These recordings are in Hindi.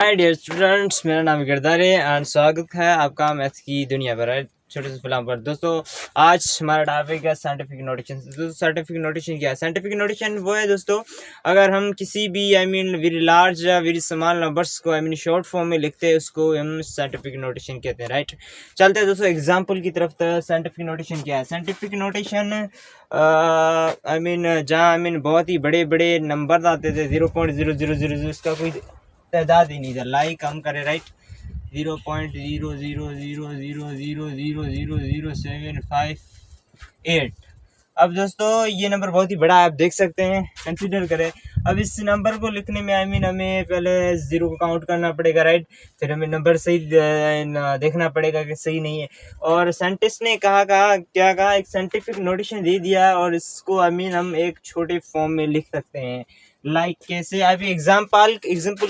हाय डियर स्टूडेंट्स, मेरा नाम गिरधार है एंड स्वागत है आपका मैथ्स की दुनिया पर छोटे से फिल्म पर। दोस्तों, आज हमारा टॉपिक है साइंटिफिक नोटेशन। दोस्तों, साइंटिफिक नोटेशन क्या है? साइंटिफिक नोटेशन वो है दोस्तों, अगर हम किसी भी वेरी लार्ज या वेरी स्मॉल नंबर्स को शॉर्ट फॉर्म में लिखते हैं, उसको हम साइंटिफिक नोटेशन कहते हैं, राइट। चलते हैं दोस्तों एग्जाम्पल की तरफ। साइंटिफिक नोटेशन क्या है? साइंटिफिक नोटेशन जहाँ बहुत ही बड़े बड़े नंबर आते थे, 0.0000, इसका कोई तादाद ही नहीं था। लाइक हम करें, राइट, 0.0000000758। अब दोस्तों ये नंबर बहुत ही बड़ा है, आप देख सकते हैं, कंसीडर करें। अब इस नंबर को लिखने में हमें पहले जीरो को काउंट करना पड़ेगा, राइट। फिर हमें नंबर सही देखना पड़ेगा कि सही नहीं है। और साइंटिस्ट ने क्या कहा, एक साइंटिफिक नोटेशन दे दिया और इसको हम एक छोटे फॉर्म में लिख सकते हैं। लाइक कैसे? अभी एग्जाम्पल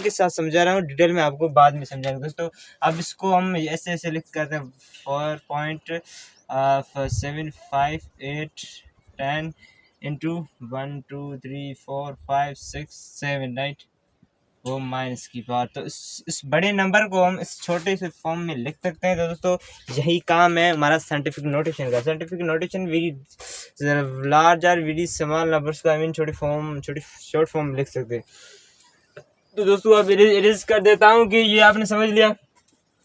के साथ समझा रहा हूँ, डिटेल में आपको बाद में समझाएंगे दोस्तों। अब इसको हम ऐसे लिख करते हैं, 4.75810 इंटू 1 2 3 4 5 6 7, राइट, वो माइनस की पावर। तो इस बड़े नंबर को हम इस छोटे से फॉर्म में लिख सकते हैं। तो दोस्तों यही काम है हमारा साइंटिफिक नोटेशन का। साइंटिफिक नोटेशन वेरी लार्ज और वेरी स्मॉल नंबर्स को छोटी शॉर्ट फॉर्म में लिख सकते हैं। तो दोस्तों अब इरेज कर देता हूँ कि ये आपने समझ लिया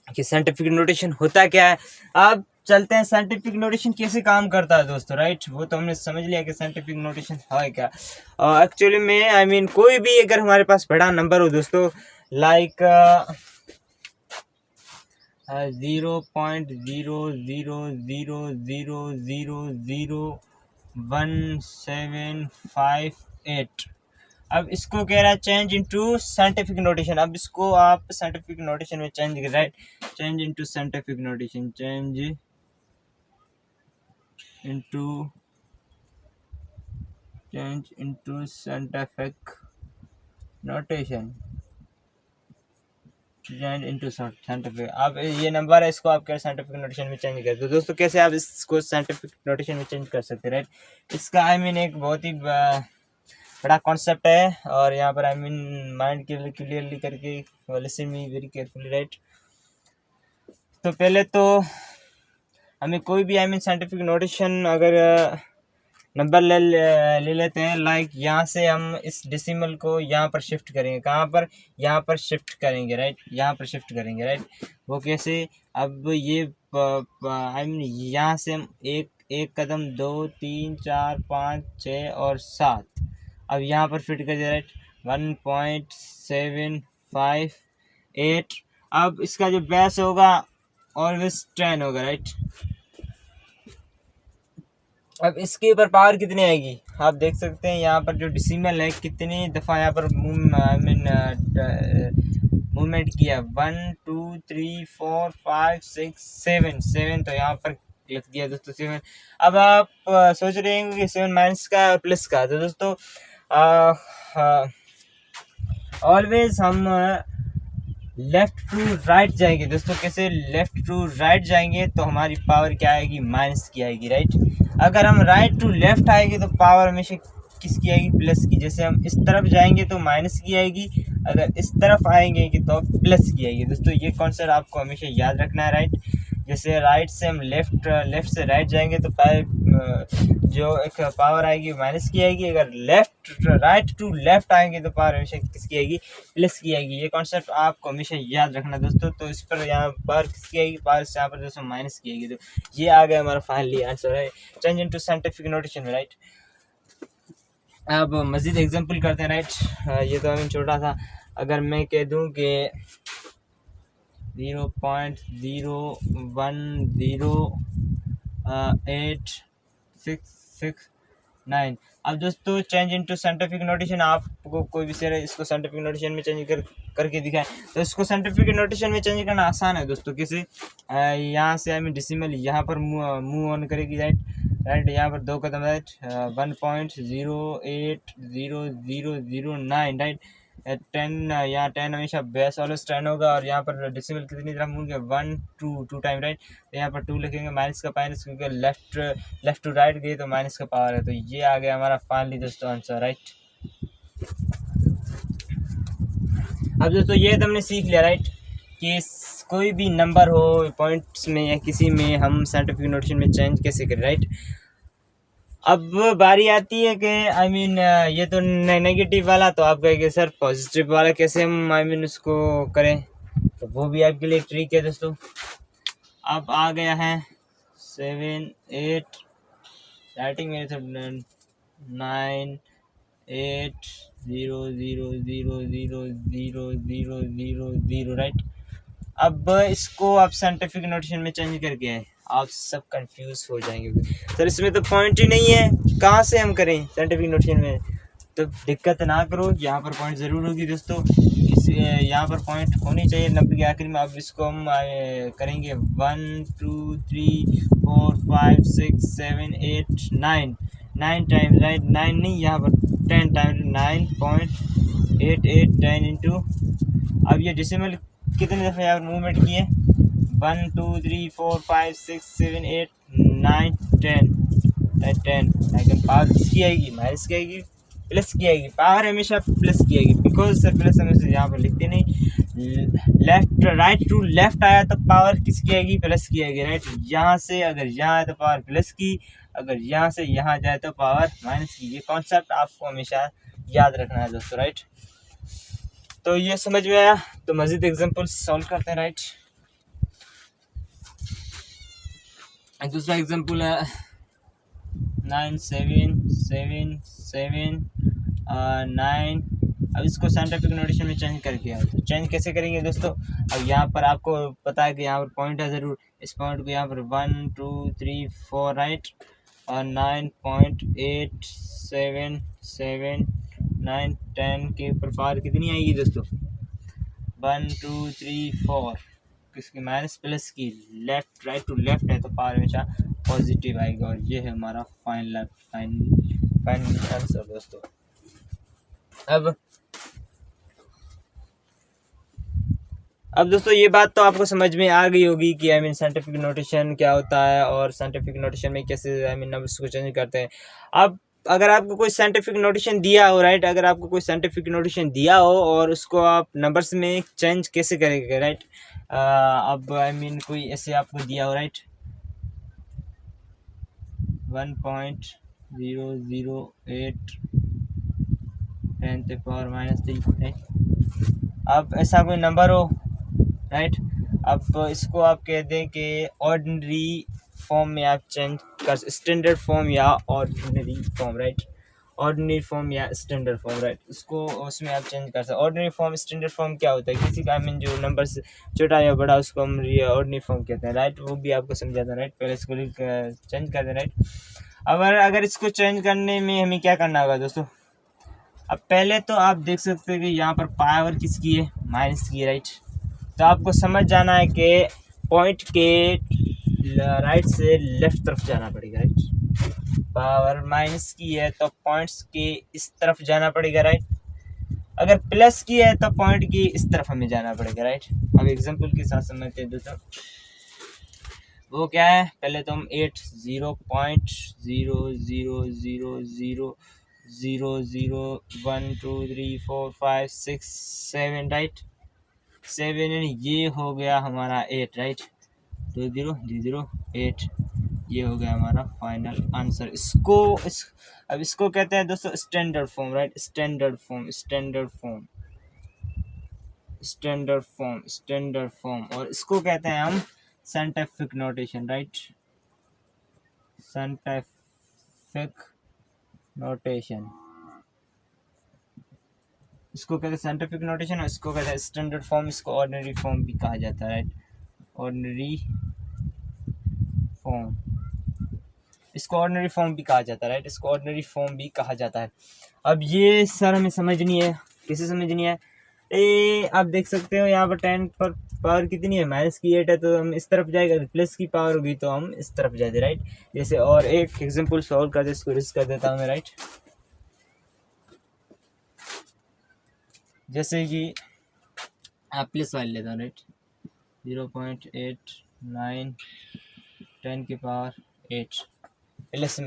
कि साइंटिफिक नोटेशन होता क्या है। अब चलते हैं साइंटिफिक नोटेशन कैसे काम करता है दोस्तों, राइट। वो तो हमने समझ लिया कि साइंटिफिक नोटेशन है क्या। एक्चुअली में कोई भी अगर हमारे पास बड़ा नंबर हो दोस्तों, लाइक 0.0000001758। अब इसको कह रहा है चेंज इनटू साइंटिफिक नोटेशन। अब इसको आप साइंटिफिक नोटेशन में चेंज कर, right, change into scientific notation, change into scientific notation, change into scientific. अब ये नंबर है, इसको आप क्या साइंटिफिक नोटेशन में चेंज कर दो। दोस्तों कैसे आप इसको साइंटिफिक नोटेशन में चेंज कर सकते हैं, राइट। इसका एक बहुत ही बड़ा कॉन्सेप्ट है और यहाँ पर माइंड क्लियरली करके listen me very carefully, right. तो पहले तो हमें कोई भी साइंटिफिक नोटेशन अगर नंबर ले लेते हैं, लाइक यहाँ से हम इस डेसिमल को यहाँ पर शिफ्ट करेंगे। कहाँ पर? यहाँ पर शिफ्ट करेंगे, राइट, यहाँ पर शिफ्ट करेंगे, राइट। वो कैसे? अब ये यहाँ से हम एक कदम 2 3 4 5 6 और 7 अब यहाँ पर फिट कर दिया, राइट, 1.758। अब इसका जो बेस होगा ऑलवेज 10 होगा, राइट। अब इसके ऊपर पावर कितनी आएगी आप देख सकते हैं। यहाँ पर जो डेसिमल है कितनी दफ़ा यहाँ पर मूवमेंट किया, 1 2 3 4 5 6 7 तो यहाँ पर लिख दिया दोस्तों 7। अब आप सोच रहे हैं कि 7 माइनस का और प्लस का। तो दोस्तों ऑलवेज हम लेफ्ट टू राइट जाएंगे दोस्तों। कैसे लेफ्ट टू राइट जाएंगे तो हमारी पावर क्या आएगी? माइनस की आएगी, राइट। अगर हम राइट टू लेफ्ट आएंगे तो पावर हमेशा किसकी आएगी? प्लस की। जैसे हम इस तरफ जाएंगे तो माइनस की आएगी, अगर इस तरफ आएंगे तो प्लस की आएगी। दोस्तों ये कॉन्सेप्ट आपको हमेशा याद रखना है, राइट। जैसे राइट से हम लेफ्ट से राइट जाएंगे तो जो एक पावर आएगी माइनस की आएगी, अगर राइट टू लेफ्ट आएंगे तो पावर हमेशा किसकी आएगी? प्लस की आएगी। ये कॉन्सेप्ट आपको हमेशा याद रखना दोस्तों। तो इस पर यहाँ पर किसकी आएगी? पावर यहाँ पर दोस्तों माइनस की आएगी। तो ये आ गया हमारा फाइनली आंसर है, चेंज इनटू साइंटिफिक नोटेशन में, राइट। अब मजीद एग्जांपल करते हैं, राइट। ये तो छोटा था। अगर मैं कह दूं कि 0.01086669। अब दोस्तों चेंज इनटू साइंटिफिक नोटेशन, आपको कोई भी शेयर है इसको साइंटिफिक नोटेशन में चेंज करके दिखाएं। तो इसको साइंटिफिक नोटेशन में चेंज करना आसान है दोस्तों। कैसे? यहाँ से डेसिमल यहाँ पर मूव ऑन करेगी, राइट। यहाँ पर 2 कदम, राइट, 1.0800009, राइट। 10 यहाँ 10 हमेशा बेस ऑलवेज 10 होगा। और यहाँ पर डेसिमल कितनी तरफ होंगे? 1 2 टाइम, राइट। तो यहाँ पर 2 लिखेंगे, माइनस का माइनस, क्योंकि लेफ्ट टू राइट गए तो माइनस का पावर है। तो ये आ गया हमारा फाइनली दोस्तों आंसर, राइट। अब दोस्तों ये तो हमने सीख लिया राइट कि कोई भी नंबर हो पॉइंट्स में या किसी में हम साइंटिफिक नोटेशन में चेंज कैसे करें राइट। अब बारी आती है कि ये तो नेगेटिव वाला, तो आप कहेंगे सर पॉजिटिव वाला कैसे हम उसको करें, तो वो भी आपके लिए ट्रिक है दोस्तों। अब आ गया है 7 8 स्टार्टिंग में 9 8 0 0 0 0 0 0 0 0 राइट। अब इसको आप साइंटिफिक नोटेशन में चेंज करके आए, आप सब कंफ्यूज हो जाएंगे सर इसमें तो पॉइंट ही नहीं है, कहाँ से हम करें साइंटिफिक नोटेशन में। तो दिक्कत ना करो, यहाँ पर पॉइंट ज़रूर होगी दोस्तों, यहाँ पर पॉइंट होनी चाहिए नंबर के आखिर में। अब इसको हम करेंगे 1 2 3 4 5 6 7 8 9 टाइम राइट, 9 नहीं यहाँ पर 10 टाइम 9.88 10 इंटू, अब ये डिसिमल कितने दफ़े यहाँ मूवमेंट किए 1 2 3 4 5 6 7 8 9 10 लेकिन पावर किसकी आएगी, माइनस की आएगी, प्लस की आएगी। पावर हमेशा प्लस की आएगी, बिकॉज सर प्लस हम इसे यहाँ पर लिखते नहीं। लेफ्ट राइट टू लेफ्ट आया तो पावर किसकी आएगी, प्लस की आएगी राइट। यहाँ से अगर यहाँ आए तो पावर प्लस की, अगर यहाँ से यहाँ जाए तो पावर माइनस की। ये कॉन्सेप्ट आपको हमेशा याद रखना है दोस्तों राइट। तो ये समझ में आया, तो मज़ीद एग्जांपल सॉल्व करते हैं राइट। दूसरा एग्जांपल है 9 7 7 7 9। अब इसको साइंटिफिक नोटेशन में चेंज करके आओ, तो चेंज कैसे करेंगे दोस्तों। अब यहाँ पर आपको पता है कि यहाँ पर पॉइंट है ज़रूर, इस पॉइंट को यहाँ पर 1 2 3 4 राइट, और 9.877 9 10 के ऊपर पावर कितनी आएगी दोस्तों 1 2 3 4, किसकी माइनस प्लस की, लेफ्ट राइट टू लेफ्ट है तो पावर हमेशा पॉजिटिव आएगा। और ये है हमारा फाइनल आंसर दोस्तों। अब दोस्तों ये बात तो आपको समझ में आ गई होगी कि साइंटिफिक नोटेशन क्या होता है और साइंटिफिक नोटेशन में कैसे नंबर्स को चेंज करते हैं। अब अगर आपको कोई साइंटिफिक नोटेशन दिया हो राइट, अगर आपको कोई साइंटिफिक नोटेशन दिया हो और उसको आप नंबर्स में चेंज कैसे करेंगे राइट। अब कोई ऐसे आपको दिया हो राइट 1.008 10⁻³ अब ऐसा कोई नंबर हो राइट। अब इसको आप कह दें कि ऑर्डिनरी फॉर्म में आप चेंज कर, स्टैंडर्ड फॉर्म या ordinary form right, ordinary form या स्टैंडर्ड फॉर्म राइट, उसको उसमें आप चेंज कर सकते। ऑर्डिनरी फॉर्म स्टैंडर्ड फॉर्म क्या होता है, किसी का जो नंबर छोटा या बड़ा उसको हम ऑर्डिनरी फॉर्म कहते हैं राइट, वो भी आपको समझाता है राइट। पहले इसको चेंज कर दें राइट। अगर इसको चेंज करने में हमें क्या करना होगा दोस्तों। अब पहले तो आप देख सकते हैं कि यहाँ पर पावर किसकी है, माइनस की राइट। तो आपको समझ जाना है कि पॉइंट के राइट से लेफ्ट तरफ जाना पड़ेगा राइट। पावर माइनस की है तो पॉइंट्स के इस तरफ जाना पड़ेगा राइट। अगर प्लस की है तो पॉइंट की इस तरफ हमें जाना पड़ेगा राइट। अब एग्जांपल के साथ समझते हैं दोस्तों, वो क्या है। पहले तो हम 80.0000001234567 राइट, 7 ये हो गया हमारा 8 राइट, 2008 ये हो गया हमारा फाइनल आंसर। अब इसको कहते हैं दोस्तों standard form right, standard form और इसको कहते हैं हम scientific notation right, scientific notation इसको कहते हैं साइंटिफिक नोटेशन और इसको कहते हैं स्टैंडर्ड फॉर्म। इसको ऑर्डिनरी फॉर्म भी कहा जाता है राइट, ऑर्डिनरी फॉर्म, इसको ऑर्डिनरी फॉर्म भी कहा जाता है राइट, इसको ऑर्डिनरी फॉर्म भी कहा जाता है। अब ये सर हमें समझनी है, कैसे समझनी है। आप देख सकते हो यहाँ पर 10 पर पावर कितनी है, माइनस की 8 है तो हम इस तरफ जाएगा, प्लस की पावर होगी तो हम इस तरफ जाते राइट। जैसे और एक एग्जांपल सॉल्व कर दे, इसको रिस्क कर देता हूँ मैं राइट। जैसे कि आप प्लस वाले लेता हूँ राइट, 0.89 10 की पावर 8 प्लस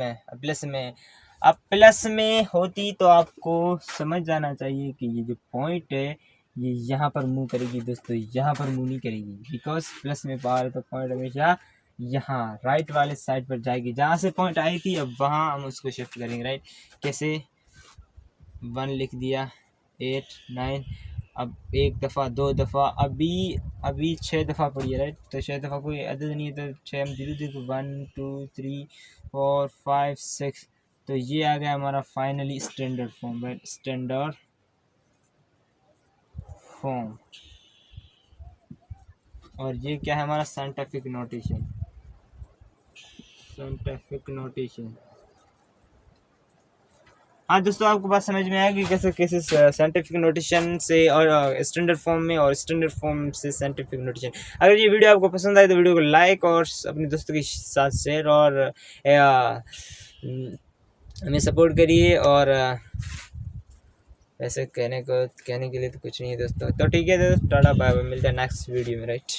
में। अब प्लस में होती तो आपको समझ जाना चाहिए कि ये जो पॉइंट है ये यहाँ पर मूव करेगी दोस्तों, यहाँ पर मूव नहीं करेगी, बिकॉज प्लस में पावर है तो पॉइंट हमेशा यहाँ राइट वाले साइड पर जाएगी, जहाँ से पॉइंट आई थी अब वहाँ हम उसको शिफ्ट करेंगे, राइट। कैसे, 1 लिख दिया, 8 9, अब 1 दफ़ा 2 दफ़ा, अभी 6 दफ़ा पड़ी है, राइट। तो 6 दफ़ा कोई अदद नहीं है तो 6 हम धीरे धीरे 1 2 3 4 5 6, तो ये आ गया हमारा finally standard form, right, standard form. और ये क्या है हमारा साइंटिफिक नोटेशन, साइंटिफिक नोटेशन। हाँ दोस्तों, आपको बात समझ में आया कि कैसे कैसे साइंटिफिक नोटेशन से और स्टैंडर्ड फॉर्म में और स्टैंडर्ड फॉर्म से साइंटिफिक नोटेशन। अगर ये वीडियो आपको पसंद आए तो वीडियो को लाइक और अपने दोस्तों के साथ शेयर और हमें सपोर्ट करिए। और ऐसे कहने के लिए तो कुछ नहीं है दोस्तों। तो ठीक है दोस्तों, टाटा बाय बाय, मिलते हैं नेक्स्ट वीडियो में, राइट।